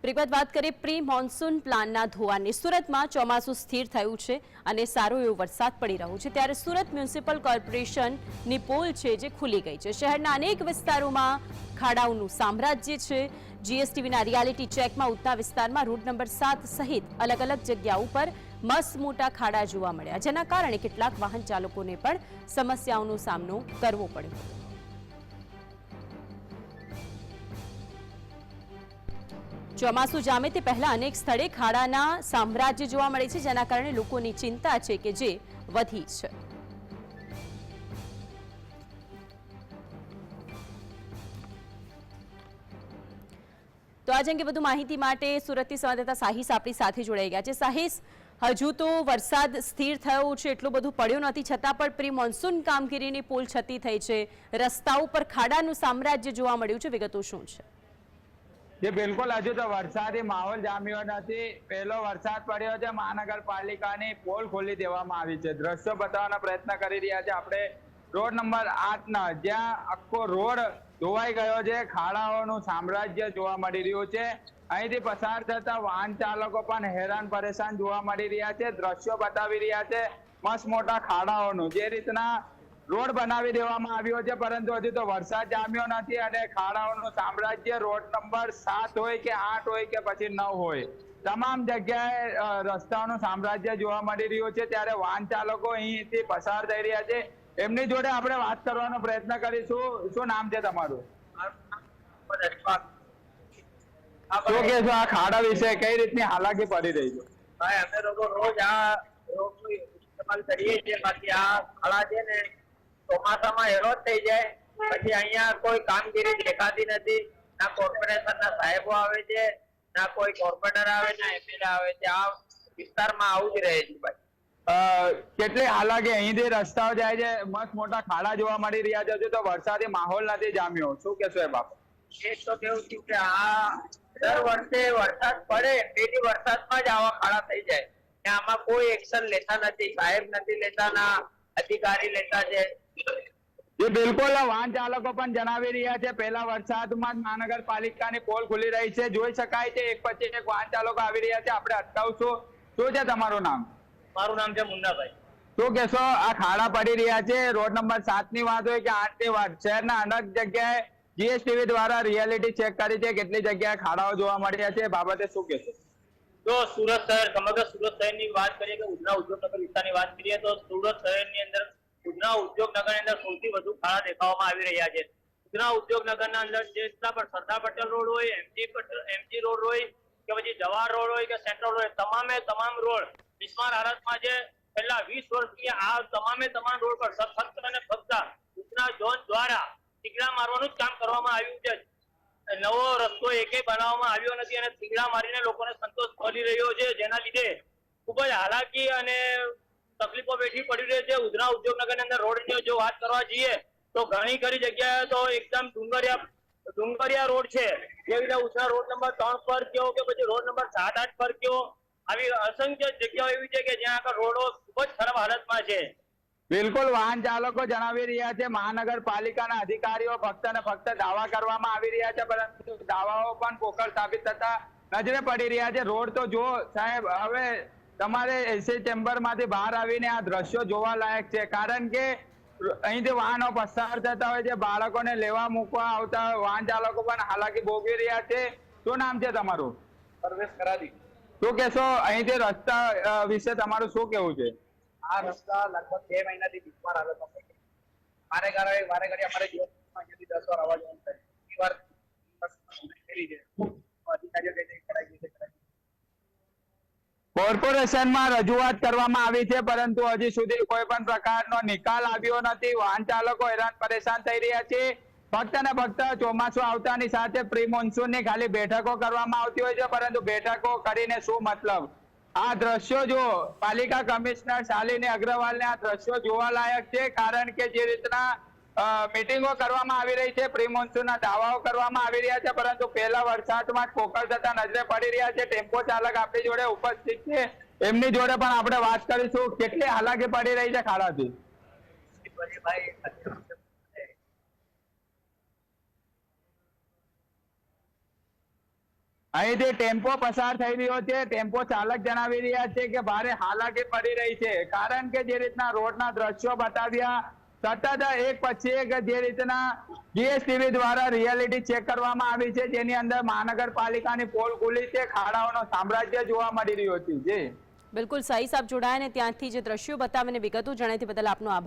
વિગત વાત કરીએ પ્રી મોન્સૂન પ્લાનના ધોવાણની સુરતમાં ચોમાસું સ્થિર થયું છે અને સારો એવો વરસાદ પડી રહ્યો છે ત્યારે સુરત મ્યુનિસિપલ કોર્પોરેશનની પોલ છે જે ખુલી ગઈ છે। શહેરના અનેક વિસ્તારોમાં ખાડાઓનું સામ્રાજ્ય છે। જીએસટીવીના રિયાલિટી ચેકમાં ઉધના વિસ્તારમાં રોડ નંબર 7 સહિત અલગ અલગ જગ્યાઓ પર મસ્ત મોટા ખાડા જોવા મળ્યા, જેના કારણે કેટલાક વાહન ચાલકોને પણ સમસ્યાઓનો સામનો કરવો પડ્યો। ચોમાસું જામે તે પહેલા અનેક સ્થળે ખાડાના સામ્રાજ્ય જોવા મળે છે, જેના કારણે લોકોની ચિંતા છે કે જે વધી છે। તો આ અંગે વધુ માહિતી માટે સુરતથી સંવાદદાતા સાહિસ આપણી સાથે જોડાઈ ગયા છે। સાહિસ, હજુ તો વરસાદ સ્થિર થયો છે, એટલો બધું પડ્યો નથી, છતાં પણ પ્રી મોન્સૂન કામગીરીની પોલ છતી થઈ છે, રસ્તાઓ પર ખાડાનું સામ્રાજ્ય જોવા મળ્યું છે, વિગતો શું છે? જે બિલકુલ હજુ તો વરસાદી માહોલ જામ્યો નથી। પહેલો વરસાદ પડ્યો છે, મહાનગરપાલિકાની પોલ ખોલી દેવામાં આવી છે। દ્રશ્યો બતાવવાનો પ્રયત્ન કરી રહ્યા છે આપણે રોડ નંબર 8 ના, જ્યાં આખો રોડ ધોવાઈ ગયો છે, ખાડાઓનું સામ્રાજ્ય જોવા મળી રહ્યું છે। અહીંથી પસાર થતા વાહન ચાલકો પણ હેરાન પરેશાન જોવા મળી રહ્યા છે। દ્રશ્યો બતાવી રહ્યા છે મસ્ત મોટા ખાડાઓનું, જે રીતના રોડ બનાવી દેવામાં આવ્યો છે, પરંતુ હજુ તો વરસાદ જામ્યો નથી અને ખાડાઓનું સામ્રાજ્ય રોડ નંબર 7 હોય કે 8 હોય કે પછી 9 હોય, તમામ જગ્યાએ રસ્તાઓનું સામ્રાજ્ય જોવા મળી રહ્યું છે। ત્યારે વાહન ચાલકો અહીંથી પસાર થઈ રહ્યા છે, એમની જોડે આપણે વાત કરવાનો પ્રયત્ન કરીશું। શું નામ છે તમારું? શું કહેશો આ ખાડા વિશે, કઈ રીતની હાલાકી પડી રહી છે? ભાઈ અમે લોકો રોજ આ રોડનું ઇસ્તેમાલ કરીએ છીએ, બાકી આ ખાડા છે ને ચોમાસામાં હેરો જ થઈ જાય, પછી અહીંયા કોઈ કામગીરી દેખાતી નથી। ના કોર્પોરેશનના સાહેબો આવે છે, ના કોઈ કોર્પોરેટર આવે, ના એમએલએ આવે છે। આ વિસ્તારમાં આવું જ રહે છે ભાઈ। કેટલી હાલાકી અહીંથી રસ્તાઓ જાય છે, મસ્ત મોટા ખાડા જોવા મળી રહ્યા છે, હજુ તો વરસાદી માહોલ નથી જામ્યો, શું કહેશો એ બાબત? એ તો કેવું થયું કે આ દર વર્ષે વરસાદ પડે પેલી વરસાદમાં જ આવા ખાડા થઈ જાય, આમાં કોઈ એક્શન લેતા નથી, સાહેબ નથી લેતા, ના અધિકારી લેતા છે। જે બિલકુલ વાહન ચાલકો પણ જણાવી રહ્યા છે પહેલા વરસાદમાં જ મહાનગરપાલિકાની પોલ ખુલી રહી છે, જોઈ શકાય છે એક પછી એક વાહન ચાલકો આવી રહ્યા છે। આપણે અટકાવશું। શું છે તમારું નામ? મારું નામ છે મુન્નાભાઈ। શું કહેશો આ ખાડા પડી રહ્યા છે, રોડ નંબર 7 ની વાત હોય કે 8 ની વાત, શહેરના અનેક જગ્યાએ જીએસટીવી દ્વારા રિયાલિટી ચેક કરી છે, કેટલી જગ્યાએ ખાડાઓ જોવા મળ્યા છે, બાબતે શું કહેશો? તો સુરત શહેર, સમગ્ર સુરત શહેરની વાત કરીએ કે ઉધના ઉદ્યોગનગર વિસ્તારની વાત કરીએ તો સુરત શહેરની અંદર ઉધના ઉદ્યોગનગરની અંદર સૌથી વધુ ખાડા દેખાવામાં આવી રહ્યા છે। ઉધના ઉદ્યોગનગરના અંદર જેટલા પણ સરદાર પટેલ રોડ હોય, એમજી રોડ હોય કે પછી જવાહર રોડ હોય કે સેન્ટ્રલ રોડ, તમામે તમામ રોડ બિસ્માર હાલતમાં છે। છેલ્લા 20 વર્ષથી આ તમામે તમામ રોડ પર ફક્ત અને ફક્ત ઉધના ઝોન દ્વારા ટીકડા મારવાનું જ કામ કરવામાં આવ્યું છે। નવો રસ્તો એકે બનાવવામાં આવ્યો નથી અને ઠીકડા મારીને લોકોને સંતોષ મળી રહ્યો છે, જેના લીધે ખૂબ જ હાલાકી અને તકલીફો વેઠવી પડી રહી છે। ઉધના ઉદ્યોગનગરની અંદર રોડની જો વાત કરવા જઈએ તો ઘણી ખરી જગ્યાએ તો એકદમ ડુંગરિયા રોડ છે, જેવી રીતે ઉધના રોડ નંબર 3 પર કયો કે પછી રોડ નંબર 7-8 પર કયો, આવી અસંખ્ય જગ્યાઓ એવી છે કે જ્યાં આગળ રોડો ખૂબ જ ખરાબ હાલતમાં છે। બિલકુલ વાહન ચાલકો જણાવી રહ્યા છે મહાનગરપાલિકાના અધિકારીઓ ફક્ત ને ફક્ત દાવા કરવામાં આવી રહ્યા છે, પરંતુ દાવાઓ પણ પોકળ સાબિત થતા નજરે પડી રહ્યા છે। રોડ તો જો સાહેબ, હવે તમારે એસી ચેમ્બરમાંથી બહાર આવીને આ દ્રશ્યો જોવા લાયક છે, કારણ કે અહીંથી વાહનો પસાર થતા હોય છે, બાળકોને લેવા મૂકવા આવતા વાહન ચાલકો પણ હાલાકી ભોગવી રહ્યા છે। શું નામ છે તમારું? પરવેશ કરાદી। શું કહેશો અહીંથી રસ્તા વિશે તમારું શું કેવું છે? આ રસ્તા લગભગ 2 મહિનાથી બિસ્માર હાલતમાં છે। વારે ઘડી અમારે દિવસમાં અહીંયાથી 10 વાર આવવા જવાનું થાય, ઘણી વાર કરી છે અધિકારીઓ કઈ કરાવી છે। કોર્પોરેશનમાં રજૂઆત કરવામાં આવી છે, પરંતુ હજી સુધી કોઈ પણ પ્રકારનો નિકાલ આવ્યો નથી। વાહન ચાલકો હેરાન પરેશાન થઈ રહ્યા છે। ફક્ત ને ફક્ત ચોમાસું આવતાની સાથે પ્રી મોન્સૂનની ખાલી બેઠકો કરવામાં આવતી હોય છે, પરંતુ બેઠકો કરીને શું મતલબ? આ દ્રશ્યો જો પાલિકા કમિશનર શાલિની અગ્રવાલને આ દ્રશ્યો જોવા લાયક છે, કારણ કે જે રીતના મીટિંગો કરવામાં આવી રહી છે, પ્રી મોન્સૂનના દાવાઓ કરવામાં આવી રહ્યા છે, પરંતુ પહેલા વરસાદમાં પોકળ થતા નજરે પડી રહ્યા છે। ટેમ્પો ચાલક આપણી જોડે ઉપસ્થિત છે, એમની જોડે પણ આપણે વાત કરીશું, કેટલી હાલાકી પડી રહી છે ખાડાથી? અહીંથી ટેમ્પો પસાર થઈ રહ્યો છે. ટેમ્પો ચાલક જણાવી રહ્યા છે કે ભારે હાલાકી પડી રહી છે, કારણ કે જે રીતના રોડના દ્રશ્યો બતાવ્યા, સતત એક પછી એક જે રીતના જીએસટીવી દ્વારા રિયાલિટી ચેક કરવામાં આવી છે, જેની અંદર મહાનગરપાલિકાની પોલ ખુલી છે, ખાડાઓનો સામ્રાજ્ય જોવા મળી રહ્યો છે. જી બિલકુલ, સાઈ સાહેબ જોડાયા અને ત્યાંથી જે દ્રશ્યો બતાવીને વિગતો જણાવી બદલ આપનો આભાર.